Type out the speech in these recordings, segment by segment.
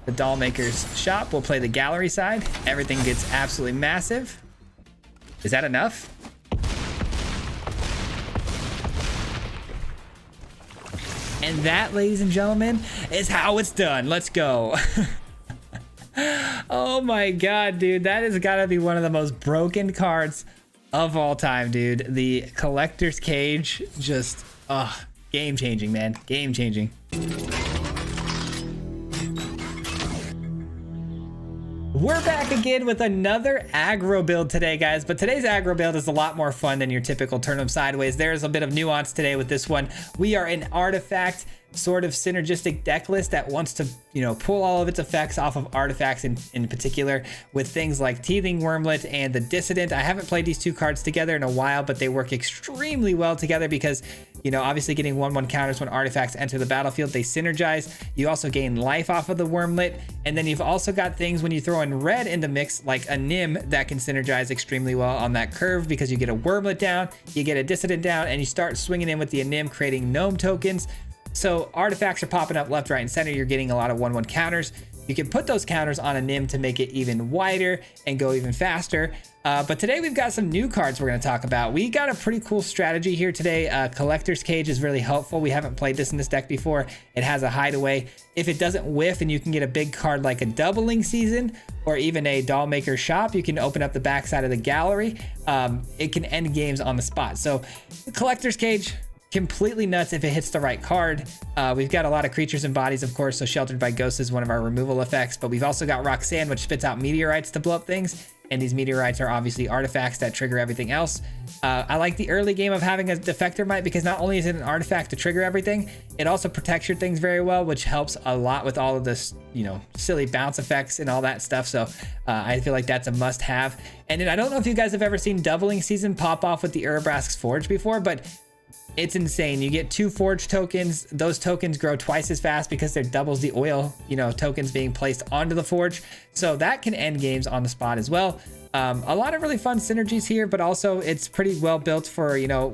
the doll maker's shop. We'll play the gallery side. Everything gets absolutely massive. Is that enough? And that, ladies and gentlemen, is how it's done. Let's go. Oh my god, dude. That has got to be one of the most broken cards of all time, dude. The collector's cage, just, game changing, man. Game changing. We're back again with another aggro build today, guys, but today's aggro build is a lot more fun than your typical turn 'em sideways. There's a bit of nuance today with this one. We are an artifact sort of synergistic deck list that wants to, you know, pull all of its effects off of artifacts in particular, with things like Teething Wormlet and the Dissident. I haven't played these two cards together in a while, but they work extremely well together because, you know, obviously getting 1/1 counters when artifacts enter the battlefield, they synergize. You also gain life off of the Wormlet, and then you've also got things when you throw in red in the mix, like a Nim, that can synergize extremely well on that curve because you get a Wormlet down, you get a Dissident down, and you start swinging in with the Nim, creating gnome tokens. So artifacts are popping up left, right, and center. You're getting a lot of 1/1 counters. You can put those counters on a Nim to make it even wider and go even faster. But today we've got some new cards we're going to talk about. We got a pretty cool strategy here today. Collector's Cage is really helpful. We haven't played this in this deck before. It has a hideaway. If it doesn't whiff and you can get a big card like a Doubling Season or even a Doll Maker Shop, you can open up the backside of the gallery. It can end games on the spot. So the Collector's Cage, completely nuts if it hits the right card. We've got a lot of creatures and bodies, of course, so Sheltered by Ghosts is one of our removal effects, but we've also got Roxanne, which spits out meteorites to blow up things, and these meteorites are obviously artifacts that trigger everything else. I like the early game of having a Defector Mite because not only is it an artifact to trigger everything, it also protects your things very well, which helps a lot with all of this, you know, silly bounce effects and all that stuff. So I feel like that's a must have. And then I don't know if you guys have ever seen Doubling Season pop off with the Urabrask's Forge before, but it's insane. You get 2 forge tokens. Those tokens grow twice as fast because they're doubles the oil, you know, tokens being placed onto the forge. So that can end games on the spot as well. A lot of really fun synergies here, but also it's pretty well built for, you know,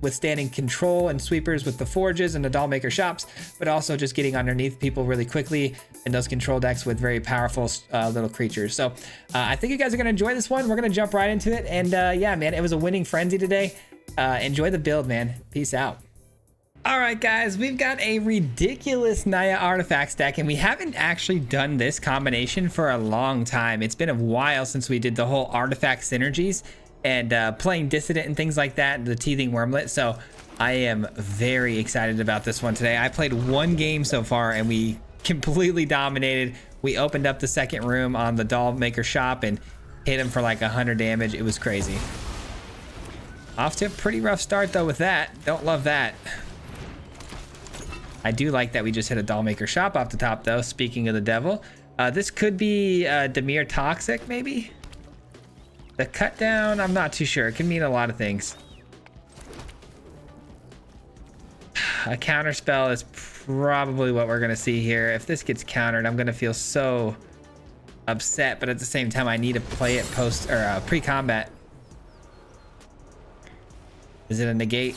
withstanding control and sweepers with the forges and the doll maker shops, but also just getting underneath people really quickly in those control decks with very powerful little creatures. So I think you guys are going to enjoy this one. We're going to jump right into it. And yeah, man, it was a winning frenzy today. Enjoy the build, man. Peace out. All right, guys, we've got a ridiculous Naya Artifacts deck, and we haven't actually done this combination for a long time. It's been a while since we did the whole artifact synergies and playing Dissident and things like that, the Teething Wormlet. So I am very excited about this one today. I played 1 game so far, and we completely dominated. We opened up the second room on the Doll Maker Shop and hit him for like 100 damage. It was crazy. Off to a pretty rough start though with that. Don't love that. I do like that we just hit a Doll Maker Shop off the top though. Speaking of the devil, this could be Dimir Toxic maybe. The cut down, I'm not too sure. It can mean a lot of things. A counter spell is probably what we're gonna see here. If this gets countered, I'm gonna feel so upset, but at the same time I need to play it post or pre-combat. Is it a negate?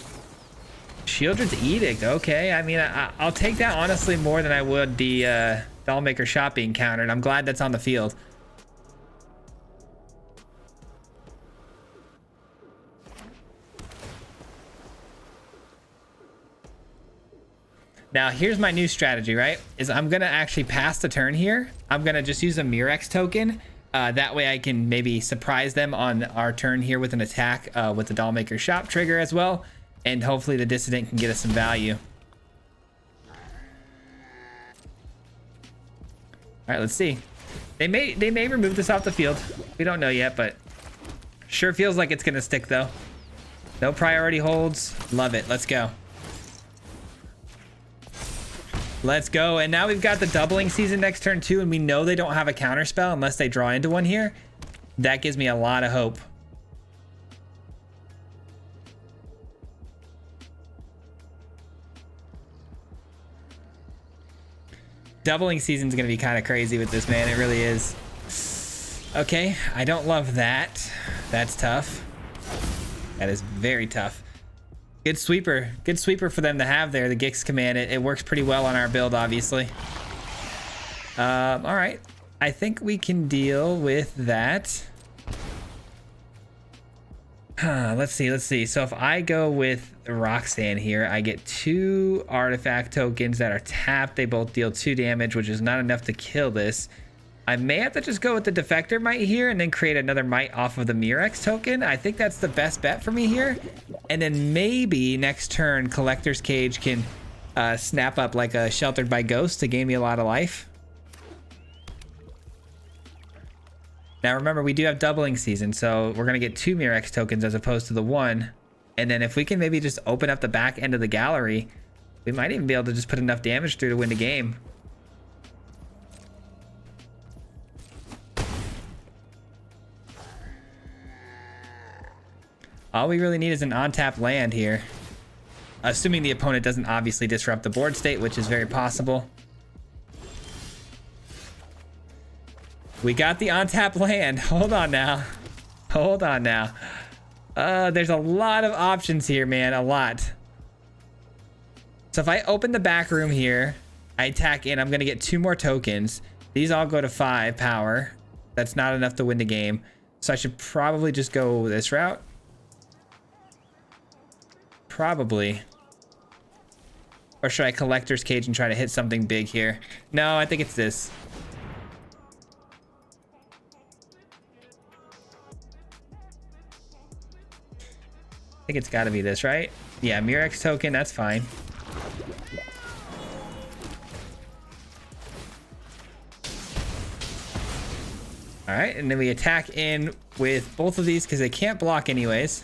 Shieldred's Edict, okay. I mean, I'll take that honestly more than I would the Doll Maker Shop being countered. I'm glad that's on the field. Now, here's my new strategy, right? Is I'm gonna actually pass the turn here. I'm gonna just use a Murex token. That way I can maybe surprise them on our turn here with an attack with the Doll Maker Shop trigger as well. And hopefully the Dissident can get us some value. All right, let's see. They may remove this off the field. We don't know yet, but sure feels like it's gonna stick though. No priority holds. Love it. Let's go. Let's go. And now we've got the Doubling Season next turn too, and we know they don't have a counter spell unless they draw into one here. That gives me a lot of hope. Doubling Season's gonna be kind of crazy with this, man. It really is. Okay, I don't love that. That's tough. That is very tough. Good sweeper. Good sweeper for them to have there, the Gix command. It works pretty well on our build, obviously. All right. I think we can deal with that. Let's see. So if I go with Roxanne here, I get 2 artifact tokens that are tapped. They both deal 2 damage, which is not enough to kill this. I may have to just go with the Defector Might here and then create another Might off of the Murex token. I think that's the best bet for me here. And then maybe next turn, Collector's Cage can snap up like a Sheltered by Ghost to gain me a lot of life. Now remember, we do have doubling season, so we're gonna get 2 Murex tokens as opposed to the 1. And then if we can maybe just open up the back end of the gallery, we might even be able to just put enough damage through to win the game. All we really need is an on-tap land here. Assuming the opponent doesn't obviously disrupt the board state, which is very possible. We got the on-tap land. Hold on now. Hold on now. There's a lot of options here, man. A lot. So if I open the back room here, I attack in, I'm going to get 2 more tokens. These all go to 5 power. That's not enough to win the game. So I should probably just go this route. Probably. Or should I Collector's Cage and try to hit something big here? No, I think it's this. I think it's got to be this, right? Yeah, Murex token, that's fine. All right, and then we attack in with both of these because they can't block anyways.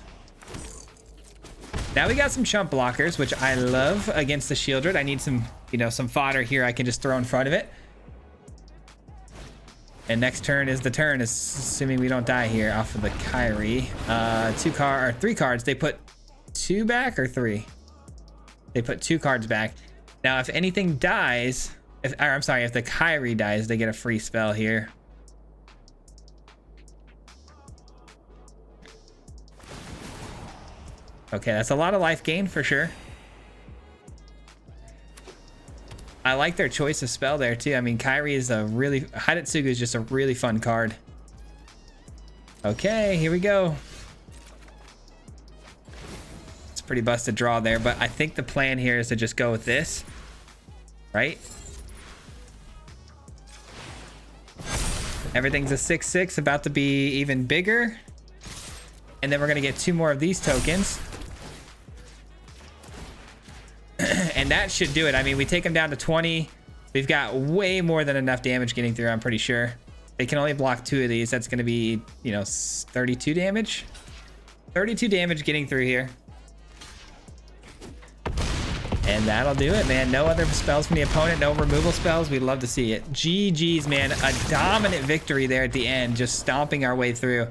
Now we got some chump blockers, which I love against the Shieldred. I need some, some fodder here I can just throw in front of it. And next turn is the turn, assuming we don't die here off of the Kyrie. 3 cards. They put 2 back or 3? They put 2 cards back. Now, if anything dies, if the Kyrie dies, they get a free spell here. Okay, that's a lot of life gain for sure. I like their choice of spell there too. I mean, Kyrie is Hidetsugu is just a really fun card. Okay, here we go. It's a pretty busted draw there, but I think the plan here is to just go with this, right? Everything's a 6/6, about to be even bigger. And then we're gonna get 2 more of these tokens. And that should do it. I mean, we take them down to 20. We've got way more than enough damage getting through, I'm pretty sure. They can only block 2 of these. That's going to be, 32 damage. 32 damage getting through here. And that'll do it, man. No other spells from the opponent. No removal spells. We'd love to see it. GG's, man. A dominant victory there at the end. Just stomping our way through.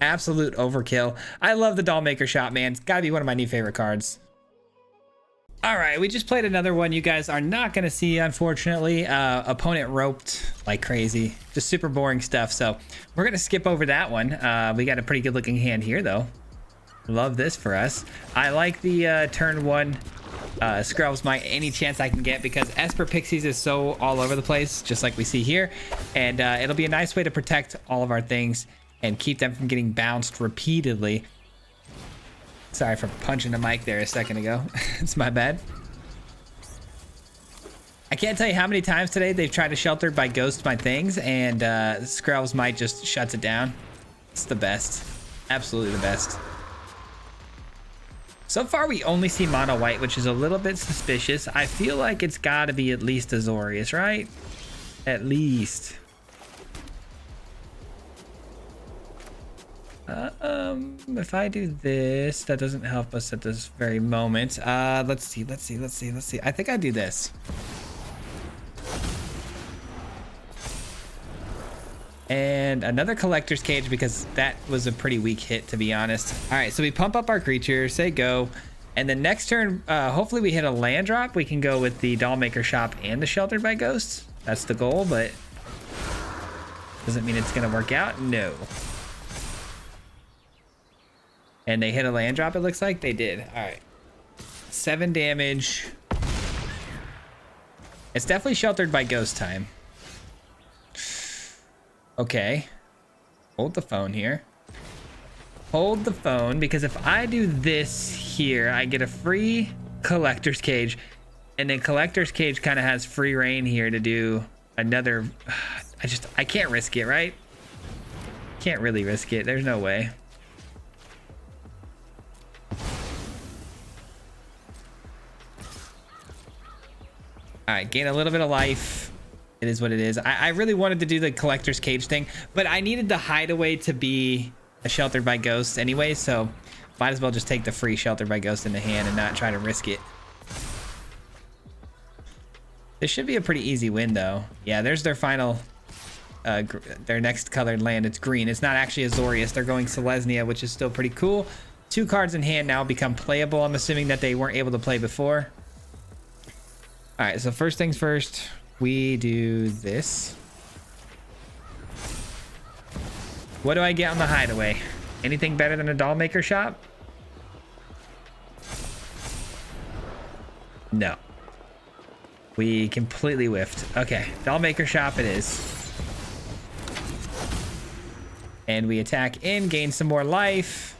Absolute overkill. I love the Dollmaker shot, man. It's got to be one of my new favorite cards. All right, we just played another one you guys are not going to see, unfortunately. Opponent roped like crazy. Just super boring stuff. So we're going to skip over that one. We got a pretty good looking hand here, though. Love this for us. I like the turn 1 Scrubs Might any chance I can get because Esper Pixies is so all over the place, just like we see here. And it'll be a nice way to protect all of our things and keep them from getting bounced repeatedly. Sorry for punching the mic there a second ago. It's my bad. I can't tell you how many times today they've tried to Shelter by Ghost my things, and Scrubs Might just shuts it down. It's the best. Absolutely the best. So far, we only see mono white, which is a little bit suspicious. I feel like it's got to be at least Azorius, right? At least. If I do this, that doesn't help us at this very moment. Let's see. I think I do this. And another Collector's Cage because that was a pretty weak hit, to be honest. All right, so we pump up our creature, say go. And then next turn, hopefully we hit a land drop. We can go with the Dollmaker Shop and the Sheltered by Ghosts. That's the goal, but doesn't mean it's going to work out. No. And they hit a land drop, it looks like. They did. All right. 7 damage. It's definitely Sheltered by Ghost time. Okay. Hold the phone here. Hold the phone, because if I do this here, I get a free collector's cage, and then collector's cage kind of has free reign here to do another. I can't risk it, right? Can't really risk it. There's no way. All right, gain a little bit of life. It is what it is. I really wanted to do the collector's cage thing, but I needed the hideaway to be a sheltered by ghosts anyway, so might as well just take the free sheltered by ghost in the hand and not try to risk it. This should be a pretty easy win though. Yeah, there's their final their next colored land. It's green. It's not actually Azorius. They're going Selesnya, which is still pretty cool. 2 cards in hand now become playable. I'm assuming that they weren't able to play before. All right, so first things first, we do this. What do I get on the hideaway? Anything better than a doll maker shop? No. We completely whiffed. Okay, doll maker shop it is. And we attack in, gain some more life.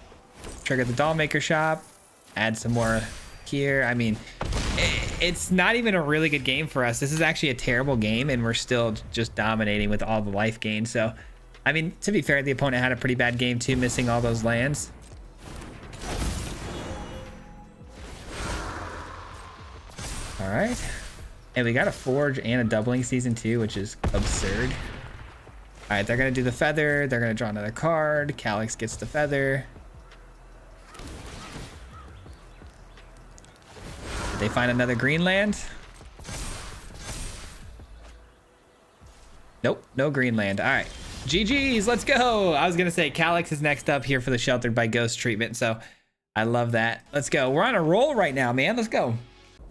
Trigger the doll maker shop. Add some more here. I mean, it's not even a really good game for us. This is actually a terrible game, and we're still just dominating with all the life gain. So, I mean, to be fair, the opponent had a pretty bad game too, missing all those lands. All right. And we got a forge and a doubling season too, which is absurd. All right, they're going to do the feather. They're going to draw another card. Calyx gets the feather. Did they find another green land? Nope, no green land. All right. GG's, let's go. I was going to say Calyx is next up here for the sheltered by ghost treatment. So I love that. Let's go. We're on a roll right now, man. Let's go.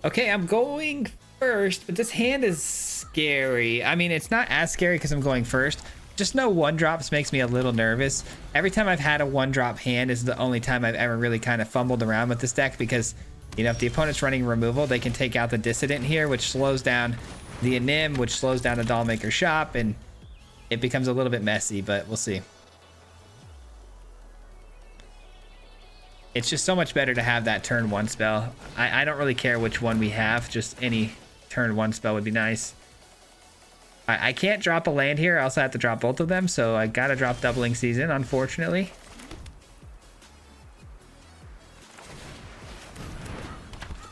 Okay, I'm going first, but this hand is scary. I mean, it's not as scary because I'm going first. Just no 1-drops makes me a little nervous. Every time I've had a 1-drop hand is the only time I've ever really kind of fumbled around with this deck, because, you know, if the opponent's running removal, they can take out the Dissident here, which slows down the Anim, which slows down the Dollmaker shop, and it becomes a little bit messy, but we'll see. It's just so much better to have that turn 1 spell. I don't really care which one we have, just any turn 1 spell would be nice. I can't drop a land here. I also have to drop both of them, so I gotta drop Doubling Season, unfortunately.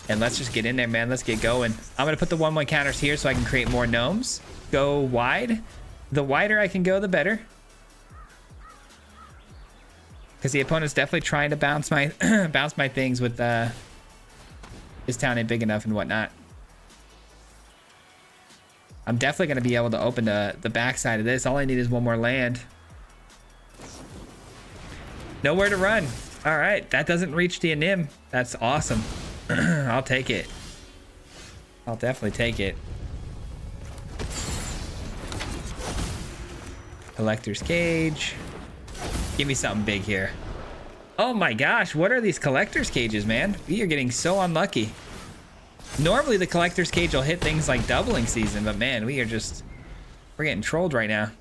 And let's just get in there, man. Let's get going. I'm gonna put the 1/1 counters here so I can create more gnomes. Go wide. The wider I can go, the better. Because the opponent's definitely trying to bounce my bounce my things with his town ain't big enough and whatnot. I'm definitely going to be able to open the backside of this. All I need is 1 more land. Nowhere to run. All right, that doesn't reach the Anim. That's awesome. I'll take it. I'll definitely take it. Collector's Cage. Give me something big here. Oh my gosh, what are these collector's cages, man? We are getting so unlucky. Normally the collector's cage will hit things like Doubling Season, but man, we're getting trolled right now.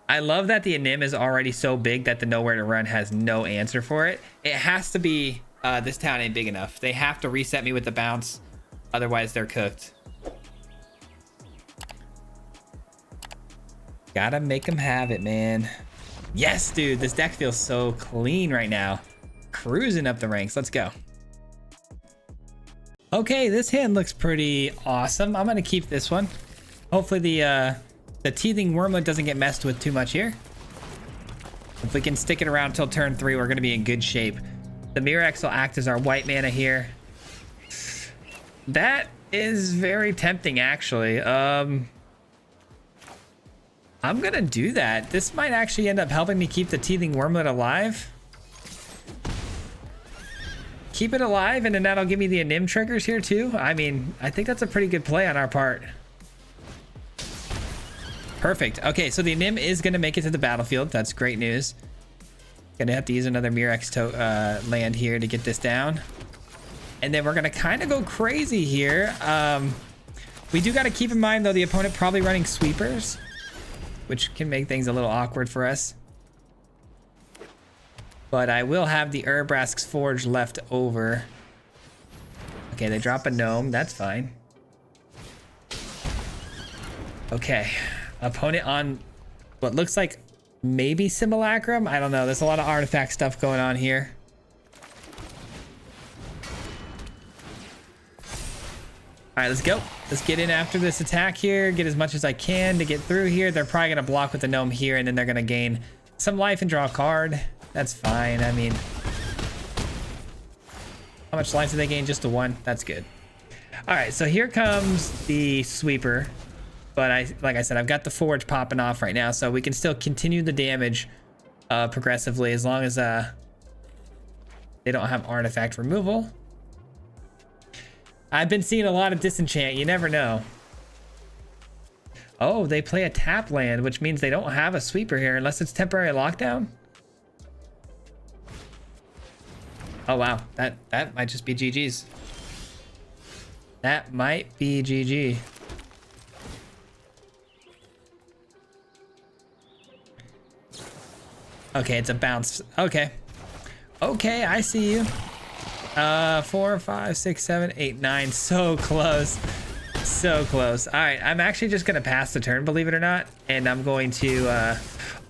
I love that the Anim is already so big that the Nowhere to Run has no answer for it. It has to be this town ain't big enough. They have to reset me with the bounce, otherwise they're cooked. Gotta make them have it, man. Yes, dude, this deck feels so clean right now. Cruising up the ranks. Let's go. Okay, this hand looks pretty awesome. I'm gonna keep this one. Hopefully the Teething Wormlet doesn't get messed with too much here. If we can stick it around till turn 3, we're gonna be in good shape. The Mirex will act as our white mana here. That is very tempting, actually. I'm gonna do that. This might actually end up helping me keep the Teething Wormlet alive. Keep it alive, and then that'll give me the Anim triggers here too. I mean, I think that's a pretty good play on our part. Perfect. Okay, so the Anim is gonna make it to the battlefield. That's great news. Gonna have to use another Mirex land here to get this down. And then we're gonna kind of go crazy here. We do got to keep in mind, though, the opponent probably running sweepers, which can make things a little awkward for us. But I will have the Urbrask's Forge left over. Okay, they drop a gnome. That's fine. Okay. Opponent on what looks like maybe Simulacrum. I don't know. There's a lot of artifact stuff going on here. All right, let's go. Let's get in after this attack here. Get as much as I can to get through here. They're probably going to block with the gnome here, and then they're going to gain some life and draw a card. That's fine. I mean, how much life do they gain? Just a 1. That's good. All right, so here comes the sweeper. But like I said, I've got the forge popping off right now, so we can still continue the damage progressively as long as they don't have artifact removal. I've been seeing a lot of disenchant. You never know. Oh, they play a tap land, which means they don't have a sweeper here unless it's temporary lockdown. Oh, wow. That might just be GG's. That might be GG. Okay, it's a bounce. Okay. Okay, I see you. 4, 5, 6, 7, 8, 9. So close. So close. All right, I'm actually just going to pass the turn, believe it or not. And I'm going to...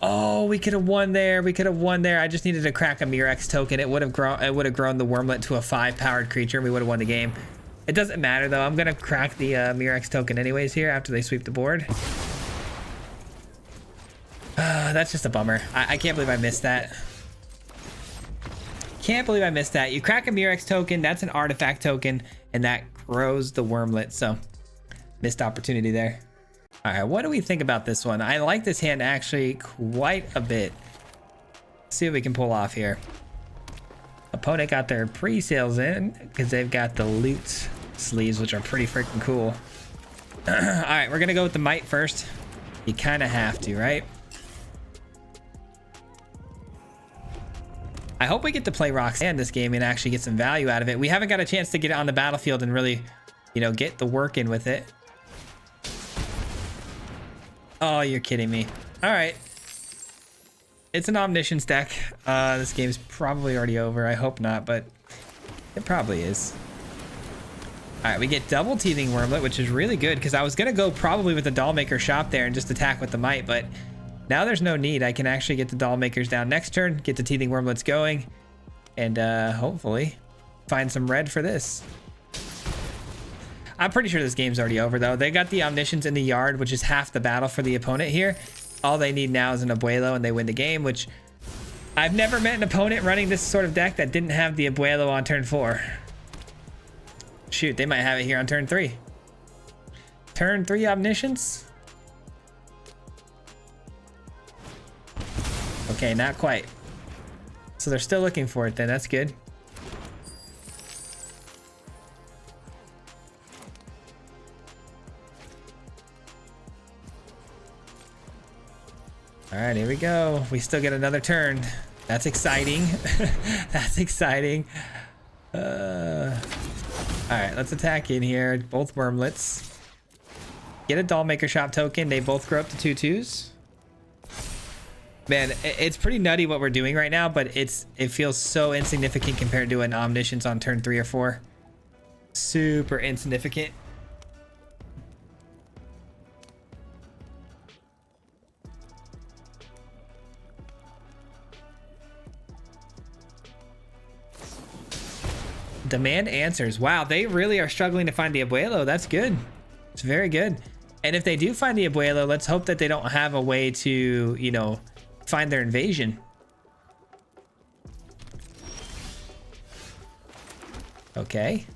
oh, we could have won there. We could have won there. I just needed to crack a Murex token. It would have grown the Wormlet to a 5-powered creature. We would have won the game. It doesn't matter, though. I'm going to crack the Murex token anyways here after they sweep the board. That's just a bummer. I can't believe I missed that. Can't believe I missed that. You crack a Murex token, that's an artifact token, and that grows the Wormlet, so missed opportunity there. All right, what do we think about this one? I like this hand actually quite a bit. Let's see what we can pull off here. Opponent got their pre-sales in because they've got the loot sleeves, which are pretty freaking cool. All right, we're gonna go with the might first. You kind of have to, right? I hope we get to play Roxanne this game and actually get some value out of it. We haven't got a chance to get it on the battlefield and really, you know, get the work in with it. Oh, you're kidding me. All right. It's an omniscience deck. This game's probably already over. I hope not, but it probably is. All right, we get double Teething Wormlet, which is really good because I was going to go probably with the Dollmaker shop there and just attack with the might, but now there's no need. I can actually get the Dollmakers down next turn, get the Teething Wormlets going, and hopefully find some red for this. I'm pretty sure this game's already over, though. They got the Omniscience in the yard, which is half the battle for the opponent here. All they need now is an Abuelo, and they win the game, which I've never met an opponent running this sort of deck that didn't have the Abuelo on turn 4. Shoot, they might have it here on turn 3. Turn 3 Omniscience? Okay, not quite. So they're still looking for it then. That's good. All right, here we go. We still get another turn. That's exciting. That's exciting. All right, let's attack in here. Both Wormlets. Get a Dollmaker shop token. They both grow up to 2/2s. Man, it's pretty nutty what we're doing right now, but it feels so insignificant compared to an Omniscience on turn 3 or 4. Super insignificant. Demand answers. Wow, they really are struggling to find the Abuelo. That's good. It's very good. And if they do find the Abuelo, let's hope that they don't have a way to, you know, find their invasion. Okay.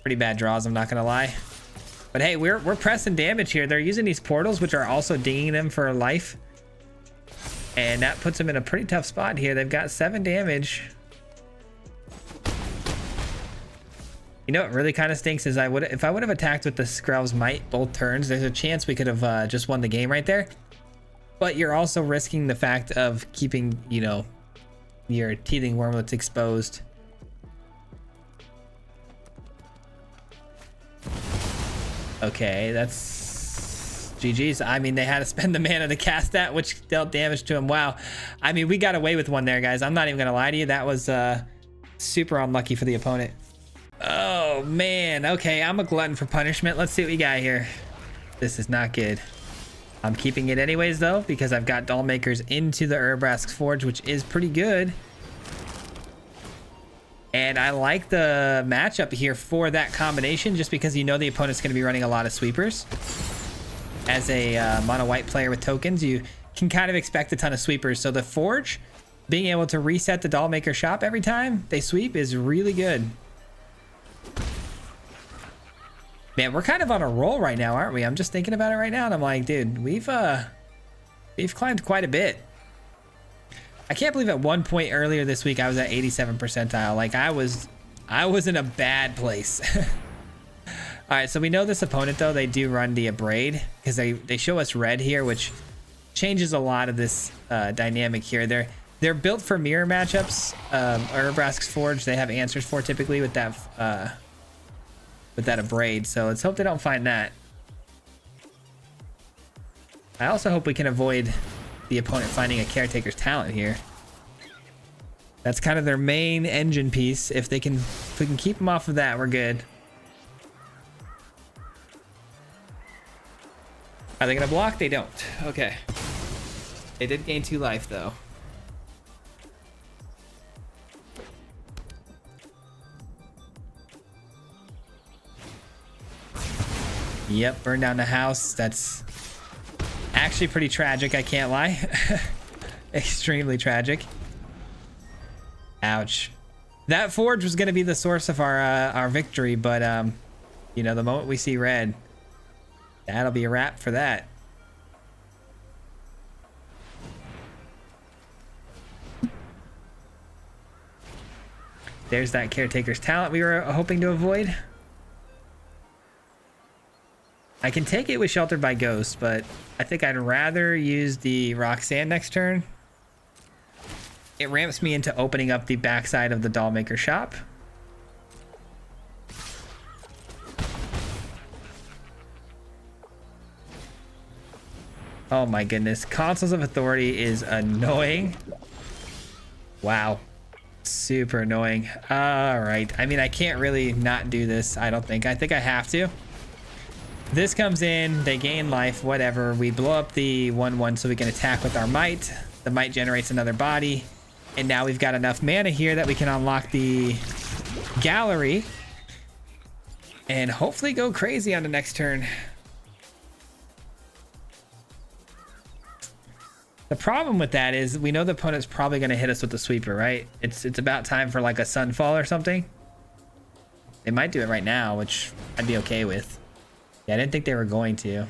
Pretty bad draws, I'm not gonna lie. But hey, we're pressing damage here. They're using these portals, which are also dinging them for life. And that puts them in a pretty tough spot here. They've got 7 damage. You know what really kind of stinks is if I would have attacked with the Skrell's Might both turns, there's a chance we could have just won the game right there. But you're also risking the fact of keeping, you know, your Teething Wormlets exposed. Okay, that's GG's. I mean, they had to spend the mana to cast that, which dealt damage to him. Wow. I mean, we got away with one there, guys. I'm not even gonna lie to you. That was super unlucky for the opponent. Oh man. Okay, I'm a glutton for punishment. Let's see what we got here. This is not good. I'm keeping it anyways though, because I've got Doll Makers into the Urabrask's Forge, which is pretty good. And I like the matchup here for that combination, just because you know the opponent's going to be running a lot of sweepers. As a mono white player with tokens, you can kind of expect a ton of sweepers. So the Forge, being able to reset the Doll Maker shop every time they sweep is really good. Man, we're kind of on a roll right now, aren't we? I'm just thinking about it right now, and I'm like, dude, we've climbed quite a bit. I can't believe at one point earlier this week I was at 87 percentile. Like I was in a bad place. All right, so we know this opponent though, they do run the Abrade because they show us red here, which changes a lot of this dynamic here. They're built for mirror matchups. Urabrask's Forge, they have answers for typically with that Abrade. So let's hope they don't find that. I also hope we can avoid the opponent finding a Caretaker's Talent here. That's kind of their main engine piece. If we can keep them off of that, we're good. Are they gonna block? They don't. Okay. They did gain 2 life though. Yep, burn down the house. That's actually pretty tragic, I can't lie. Extremely tragic. Ouch. That Forge was going to be the source of our victory, but you know, the moment we see red, that'll be a wrap for that. There's that Caretaker's Talent we were hoping to avoid. I can take it with Sheltered by Ghost, but I think I'd rather use the Roxanne next turn. It ramps me into opening up the backside of the Doll Maker shop. Oh my goodness. Consoles of Authority is annoying. Wow. Super annoying. All right. I mean, I can't really not do this, I don't think. I think I have to. This comes in, they gain life, whatever. We blow up the 1/1 so we can attack with our might. The might generates another body. And now we've got enough mana here that we can unlock the gallery. And hopefully go crazy on the next turn. The problem with that is we know the opponent's probably going to hit us with the sweeper, right? It's about time for like a Sunfall or something. They might do it right now, which I'd be okay with. Yeah, I didn't think they were going to.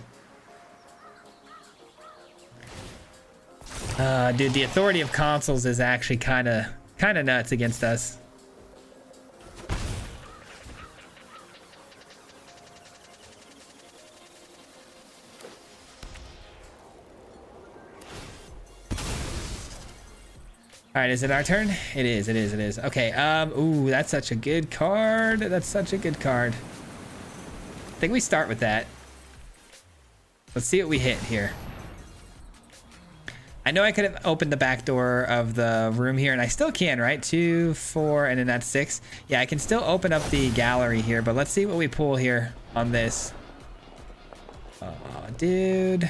Dude, the Authority of Consoles is actually kind of nuts against us. All right, is it our turn? It is, it is, it is. Okay, ooh, that's such a good card. That's such a good card. I think we start with that. Let's see what we hit here. I know I could have opened the back door of the room here, and I still can, right? 2, 4, and then that's 6. Yeah, I can still open up the gallery here, but let's see what we pull here on this. Oh, dude.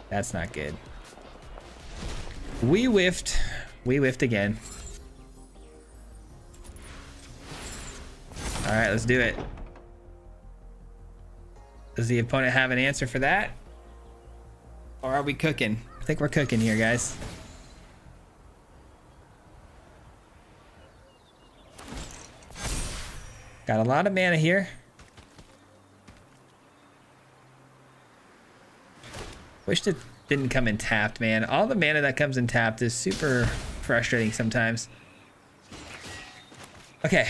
That's not good. We whiffed. We whiffed again. All right, let's do it. Does the opponent have an answer for that? Or are we cooking? I think we're cooking here, guys. Got a lot of mana here. Wished it didn't come in tapped, man. All the mana that comes in tapped is super frustrating sometimes. Okay,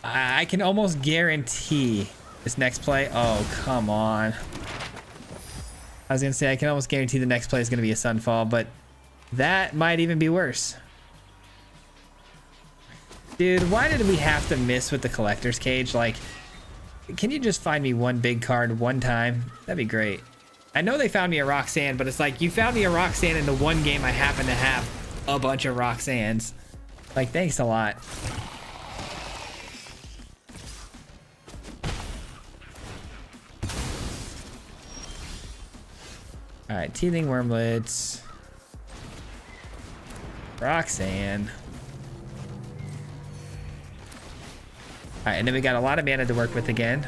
I can almost guarantee this next play. Oh, come on. I was gonna say I can almost guarantee the next play is gonna be a Sunfall, but that might even be worse. Dude, why did we have to miss with the Collector's Cage? Like, Can you just find me one big card one time? That'd be great. I know they found me a Roxanne, but it's like you found me a Roxanne in the one game I happen to have a bunch of Roxannes. Like, thanks a lot. All right, teething wormlets. Roxanne. All right, and then we got a lot of mana to work with again.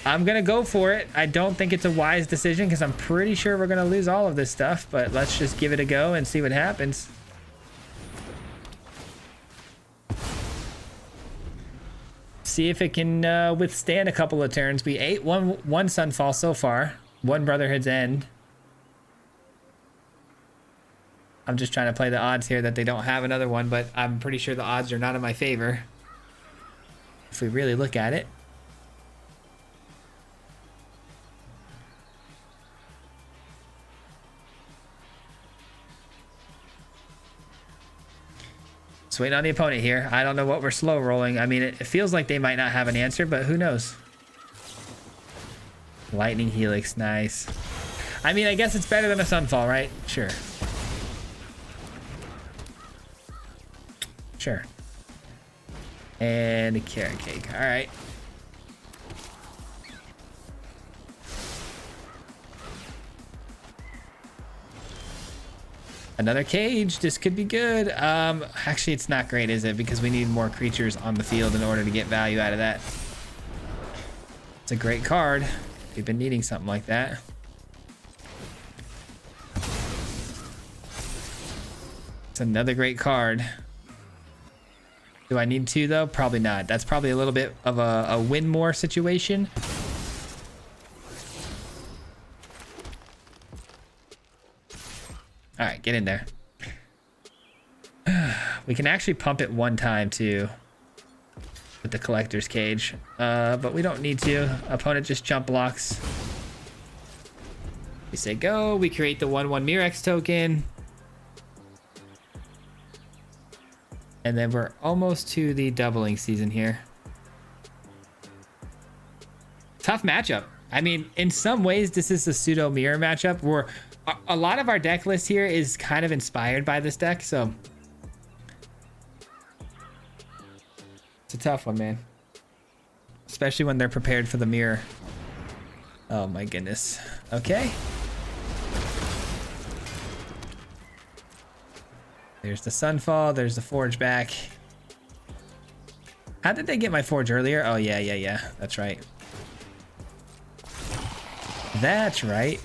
I'm gonna go for it. I don't think it's a wise decision because I'm pretty sure we're gonna lose all of this stuff, but let's just give it a go and see what happens. See if it can withstand a couple of turns. We ate one Sunfall so far, one Brotherhood's End. I'm just trying to play the odds here that they don't have another one, but I'm pretty sure the odds are not in my favor if we really look at it. Just waiting on the opponent here. I don't know what we're slow rolling. I mean, it feels like they might not have an answer, but who knows? Lightning Helix, nice. I mean, I guess it's better than a Sunfall, right? Sure. Sure. And a carrot cake. All right. Another cage. This could be good. Actually, it's not great, is it? Because we need more creatures on the field in order to get value out of that. It's a great card. We've been needing something like that. It's another great card. Do I need two, though? Probably not. That's probably a little bit of a win more situation. All right, get in there. We can actually pump it one time, too, with the collector's cage. But we don't need to. Opponent just jump blocks. We say go. We create the 1/1 Mirex token. And then we're almost to the doubling season here. Tough matchup. I mean, in some ways, this is a pseudo mirror matchup where a lot of our deck list here is kind of inspired by this deck. So it's a tough one, man. Especially when they're prepared for the mirror. Oh my goodness. Okay. There's the Sunfall. There's the Forge back. How did they get my Forge earlier? Oh, yeah. That's right. That's right.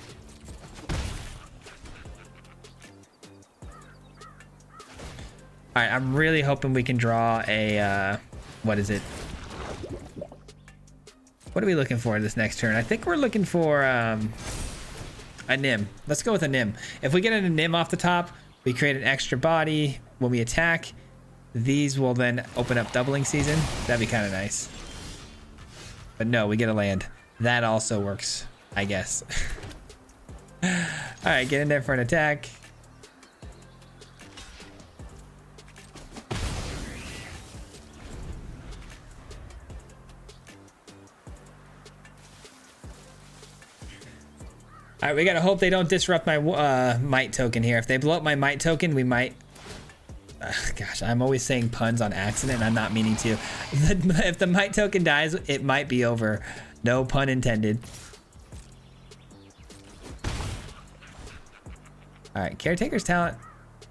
All right, I'm really hoping we can draw a, what is it? What are we looking for this next turn? I think we're looking for a Nim. Let's go with a Nim. If we get a Nim off the top, we create an extra body. When we attack, these will then open up doubling season. That'd be kind of nice. But no, we get a land. That also works, I guess. All right, get in there for an attack. All right, we gotta hope they don't disrupt my might token here. If they blow up my might token, we might... gosh, I'm always saying puns on accident, and I'm not meaning to. If the might token dies, it might be over. No pun intended. All right, Caretaker's Talent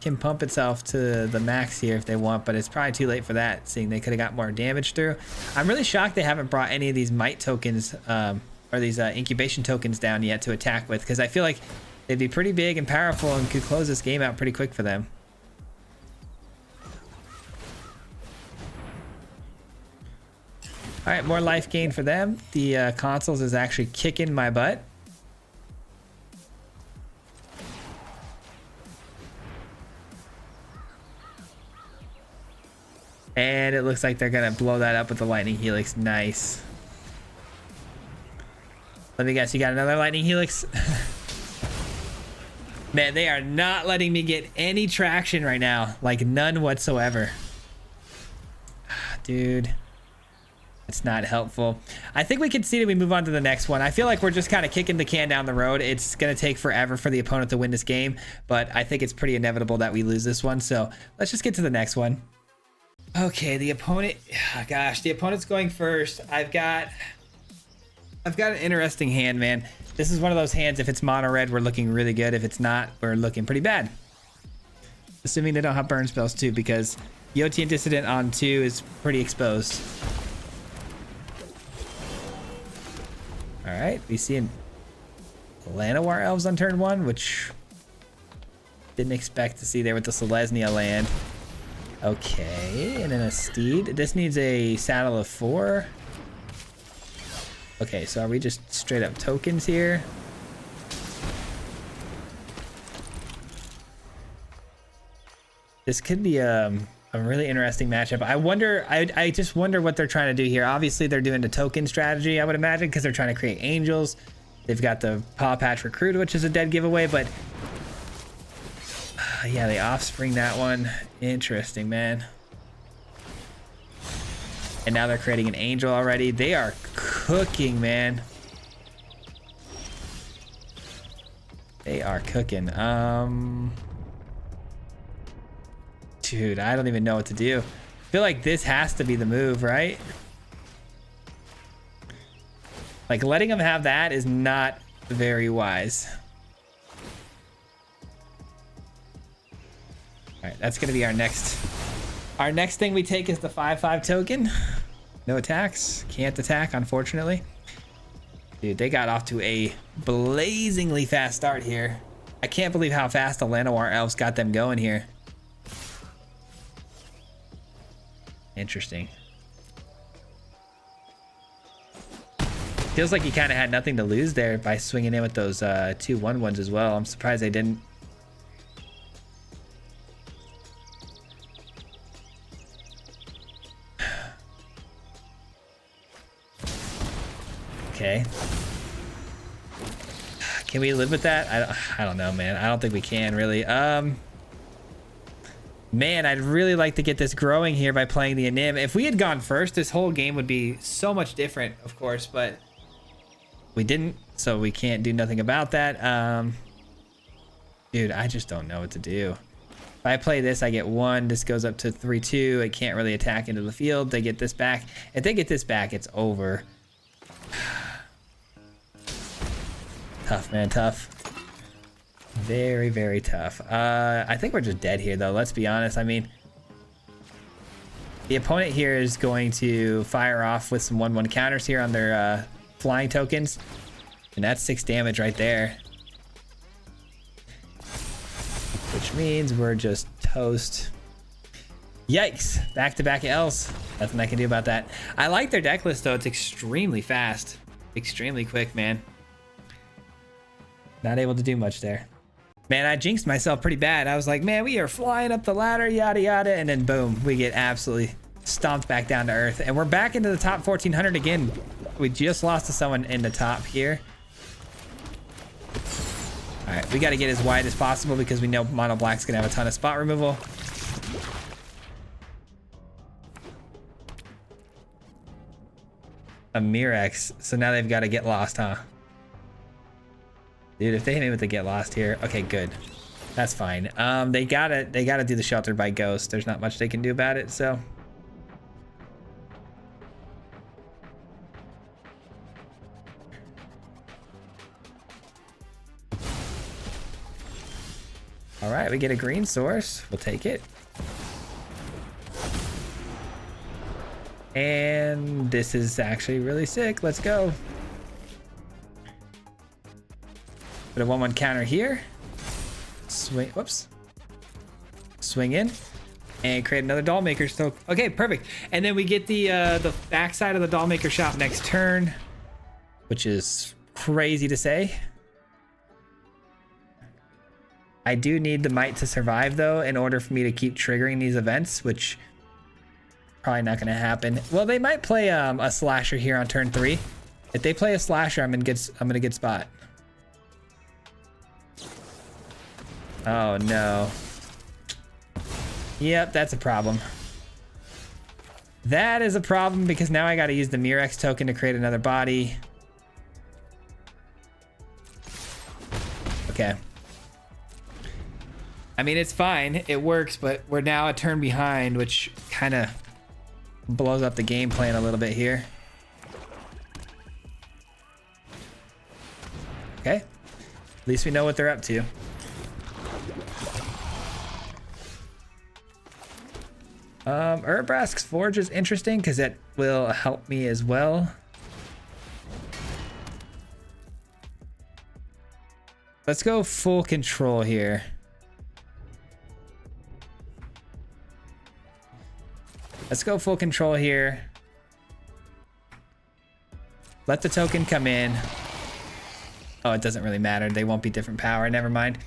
can pump itself to the max here if they want, but it's probably too late for that, seeing they could have got more damage through. I'm really shocked they haven't brought any of these might tokens... or these incubation tokens down yet to attack with, because I feel like they'd be pretty big and powerful and could close this game out pretty quick for them. All right, more life gain for them. The consoles is actually kicking my butt. And it looks like they're gonna blow that up with the Lightning Helix. Nice. Let me guess, you got another Lightning Helix? Man, they are not letting me get any traction right now. Like, none whatsoever. dude. It's not helpful. I think we conceded. We move on to the next one. I feel like we're just kind of kicking the can down the road. It's going to take forever for the opponent to win this game, but I think it's pretty inevitable that we lose this one. So let's just get to the next one. Okay, the opponent, oh gosh, the opponent's going first. I've got an interesting hand, man. This is one of those hands, if it's mono red, we're looking really good. If it's not, we're looking pretty bad. Assuming they don't have burn spells too, because Yoti and Dissident on 2 is pretty exposed. All right, we see Llanowar Elves on turn 1, which didn't expect to see there with the Selesnya land. Okay, and then a steed. This needs a saddle of 4. Okay, so are we just straight up tokens here? This could be a really interesting matchup. I just wonder what they're trying to do here. Obviously, they're doing the token strategy, I would imagine, because they're trying to create angels. They've got the Paw Patch Recruit, which is a dead giveaway, but yeah, the offspring, that one. Interesting, man. And now they're creating an angel already. They are cooking, man. They are cooking. Dude, I don't even know what to do. I feel like this has to be the move, right? Like, letting them have that is not very wise. All right, that's gonna be our next thing we take is the 5/5 token. No attacks, can't attack, unfortunately. Dude, they got off to a blazingly fast start here. I can't believe how fast the Llanowar Elves got them going here. Interesting. Feels like he kind of had nothing to lose there by swinging in with those 2 1/1s as well. I'm surprised they didn't. Okay. Can we live with that? I don't know, man. I don't think we can really. Man, I'd really like to get this growing here by playing the Anim. If we had gone first, this whole game would be so much different, of course, but we didn't, so we can't do nothing about that. Dude, I just don't know what to do. If I play this, I get 1. This goes up to 3/2. It can't really attack into the field. They get this back. If they get this back, it's over. Tough, man, tough. Very, very tough. I think we're just dead here, though. Let's be honest. I mean, the opponent here is going to fire off with some 1/1 counters here on their flying tokens. And that's 6 damage right there. Which means we're just toast. Yikes. Back-to-back L's. Nothing I can do about that. I like their deck list, though. It's extremely fast. Extremely quick, man. Not able to do much there. Man, I jinxed myself pretty bad. I was like, man, we are flying up the ladder, yada, yada. And then boom, we get absolutely stomped back down to earth. And we're back into the top 1400 again. We just lost to someone in the top here. All right, we got to get as wide as possible because we know Mono Black's going to have a ton of spot removal. A Mirex. So now they've got to get lost, huh? Dude, if they hit me with the get lost here, okay, good. That's fine. They gotta do the Sheltered by Ghost. There's not much they can do about it, so. All right, we get a green source. We'll take it. And this is actually really sick. Let's go. Put a 1/1 counter here. Swing, whoops. Swing in and create another Dollmaker. So, okay, perfect. And then we get the backside of the Dollmaker shop next turn, which is crazy to say. I do need the Might to survive, though, in order for me to keep triggering these events, which probably not going to happen. Well, they might play a Slasher here on turn 3. If they play a Slasher, I'm in a good spot. Oh no. Yep, that's a problem. That is a problem because now I got to use the Murex token to create another body. Okay. I mean, it's fine. It works, but we're now a turn behind, which kind of blows up the game plan a little bit here. Okay. At least we know what they're up to. Urbrask's Forge is interesting because it will help me as well. Let's go full control here. Let's go full control here. Let the token come in. Oh, it doesn't really matter. They won't be different power. Never mind.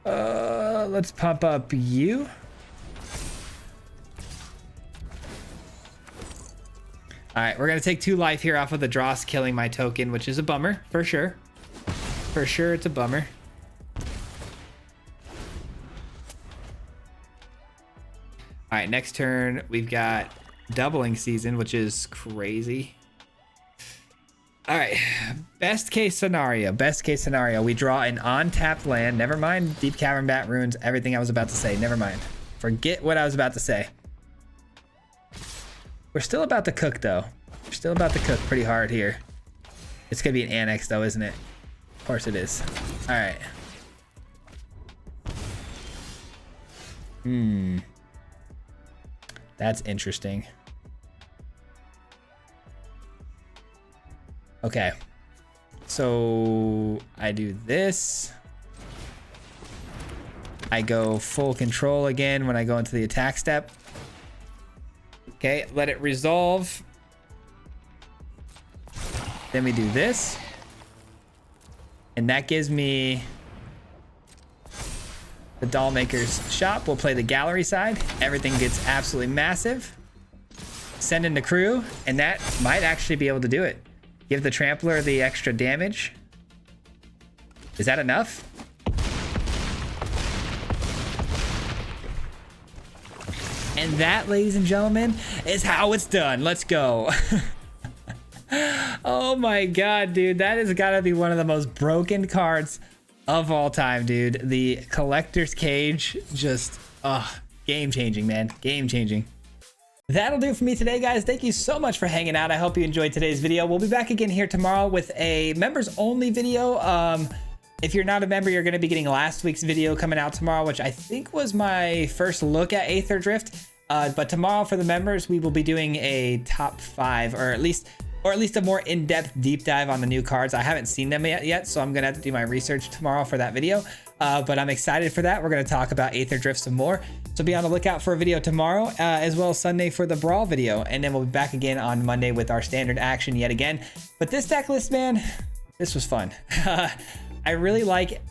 Let's pump up you. All right, we're gonna take 2 life here off of the Dross killing my token, which is a bummer, for sure. For sure, it's a bummer. All right, next turn, we've got doubling season, which is crazy. All right, best case scenario, we draw an on-tapped land. Never mind Deep Cavern Bat ruins everything I was about to say. Never mind. Forget what I was about to say. We're still about to cook, though. We're still about to cook pretty hard here. It's gonna be an annex, though, isn't it? Of course it is. All right. That's interesting. Okay. So I do this. I go full control again when I go into the attack step. Okay, let it resolve. Then we do this. And that gives me the Dollmaker's shop. We'll play the gallery side. Everything gets absolutely massive. Send in the crew, and that might actually be able to do it. Give the Trampler the extra damage. Is that enough? And that, ladies and gentlemen, is how it's done. Let's go. Oh my god, dude. That has got to be one of the most broken cards of all time, dude. The Collector's Cage, just, game changing, man. Game changing. That'll do for me today, guys. Thank you so much for hanging out. I hope you enjoyed today's video. We'll be back again here tomorrow with a members only video. If you're not a member, you're going to be getting last week's video coming out tomorrow, which I think was my first look at Aether Drift. But tomorrow for the members, we will be doing a top 5, or at least a more in-depth deep dive on the new cards. I haven't seen them yet, so I'm gonna have to do my research tomorrow for that video. But I'm excited for that. We're gonna talk about Aether Drift some more. So be on the lookout for a video tomorrow, as well as Sunday for the Brawl video. And then we'll be back again on Monday with our standard action yet again. But this deck list, man, this was fun. I really like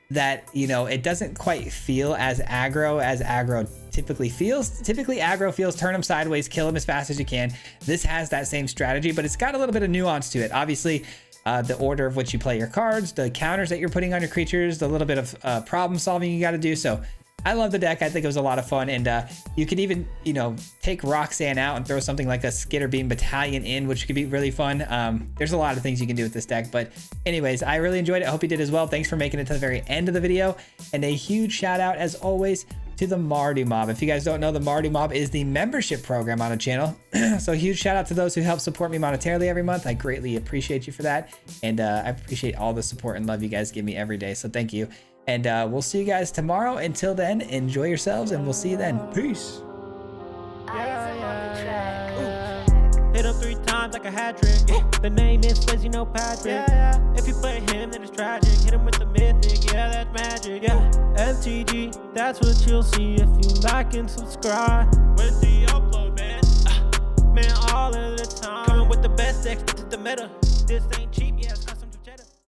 that, you know, it doesn't quite feel as aggro typically feels. Typically aggro feels turn them sideways, kill them as fast as you can. This has that same strategy, but it's got a little bit of nuance to it. Obviously, the order of which you play your cards, the counters that you're putting on your creatures, the little bit of problem solving you got to do. So I love the deck. I think it was a lot of fun, and you could even, you know, take Roxanne out and throw something like a Skitterbeam Battalion in, which could be really fun. There's a lot of things you can do with this deck, but anyways, I really enjoyed it. I hope you did as well. Thanks for making it to the very end of the video, and a huge shout out, as always, to the Mardu Mob. If you guys don't know, the Mardu Mob is the membership program on the channel. So huge shout out to those who help support me monetarily every month. I greatly appreciate you for that, and I appreciate all the support and love you guys give me every day, so thank you. And we'll see you guys tomorrow. Until then, enjoy yourselves, and we'll see you then. Peace. Hit him 3 times like a hat trick. The name is Swayze, no Patrick. If you play him, then it's tragic. Hit him with the mythic, yeah, that's magic. MTG, that's what you'll see if you like and subscribe. With the upload, man, man, all of the time. Coming with the best decks, this is the meta. This ain't cheap.